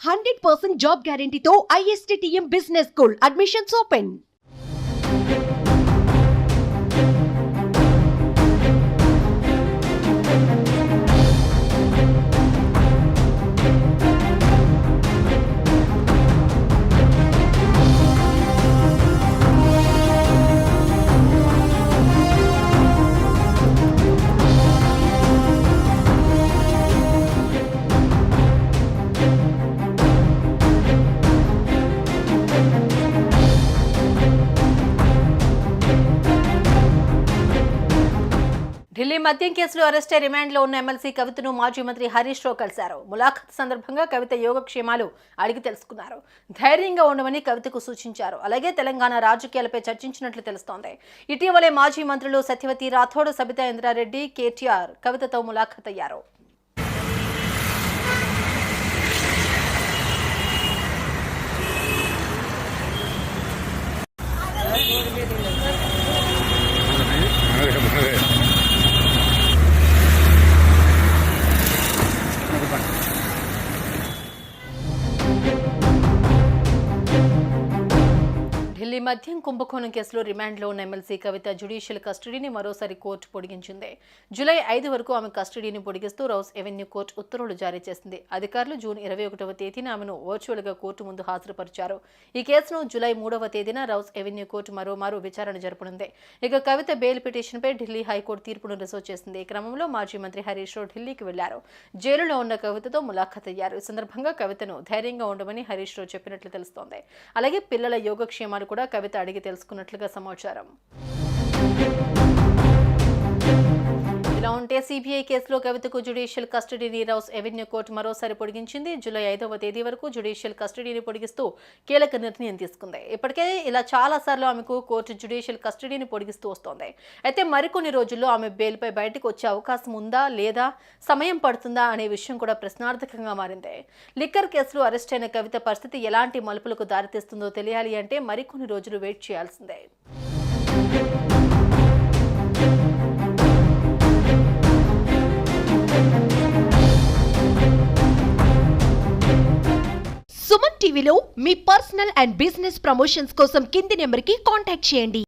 100% job గ్యారంటీతో ISTTM business school admissions open. Delhi మద్యం కేసులో అరెస్టై రిమాండ్లో ఉన్న ఎమ్మెల్సీ కవితను మాజీ మంత్రి హరీష్ రావు కలిశారు. ములాఖత్ సందర్భంగా కవిత యోగక్షేమాలు అడిగి తెలుసుకున్నారు. ధైర్యంగా ఉండమని కవితకు సూచించారు. అలాగే తెలంగాణ రాజకీయాలపై చర్చించినట్లు తెలుస్తోంది. ఇటీవలే మాజీ మంత్రులు సత్యవతి రాథోడ్, సబితా ఇంద్రారెడ్డి, కేటీఆర్ కవితతో ములాఖత్ అయ్యారు. ఢిల్లీ మద్యం కుంభకోణం కేసులో రిమాండ్లో ఉన్న ఎమ్మెల్సీ కవిత జ్యుడిషియల్ కస్టడీని మరోసారి కోర్టు పొడిగించింది. జూలై 5 వరకు ఆమె కస్టడీని పొడిగిస్తూ రౌస్ ఎవెన్యూ కోర్టు ఉత్తర్వులు జారీ చేసింది. అధికారులు జూన్ 21వ తేదీన ఆమెను వర్చువల్గా కోర్టు ముందు హాజరుపరిచారు. ఈ కేసును జూలై 3వ తేదీన రౌస్ ఎవెన్యూ కోర్టు మరోమారు విచారణ జరపనుంది. ఇక కవిత బెయిల్ పిటిషన్పై ఢిల్లీ హైకోర్టు తీర్పును రిజర్వ్ చేసింది. ఈ క్రమంలో మాజీ మంత్రి హరీష్ రావు ఢిల్లీకి వెళ్లారు. జైలులో ఉన్న కవితతో ములాఖత్ అయ్యారు. ఈ సందర్భంగా కవితను ధైర్యంగా ఉండమని హరీష్ రావు చెప్పినట్లు తెలుస్తోంది. అలాగే పిల్లల యోగక్షేమాలు కూడా కవిత అడిగి తెలుసుకున్నట్లుగా సమాచారం. ఇలా ఉంటే సిబిఐ కేసులో కవితకు జ్యుడిషియల్ కస్టడీని రౌస్ ఎవెన్యూ కోర్టు మరోసారి పొడిగించింది. జూలై 5వ తేదీ వరకు జ్యుడిషియల్ కస్టడీని పొడిగిస్తూ కీలక నిర్ణయం తీసుకుంది. ఇప్పటికే ఇలా చాలా సార్లు ఆమెకు కోర్టు జ్యుడిషియల్ కస్టడీని పొడిగిస్తూ వస్తోంది. అయితే మరికొన్ని రోజుల్లో ఆమె బెయిల్పై బయటకు వచ్చే అవకాశం ఉందా లేదా, సమయం పడుతుందా అనే విషయం కూడా ప్రశ్నార్థకంగా మారింది. లిక్కర్ కేసులో అరెస్ట్ అయిన కవిత పరిస్థితి ఎలాంటి మలుపులకు దారితీస్తుందో తెలియాలి అంటే మరికొన్ని రోజులు వెయిట్ చేయాల్సిందే. సుమన్ టీవీలో మీ పర్సనల్ అండ్ బిజినెస్ ప్రమోషన్స్ కోసం కింది నెంబర్కి కాంటాక్ట్ చేయండి.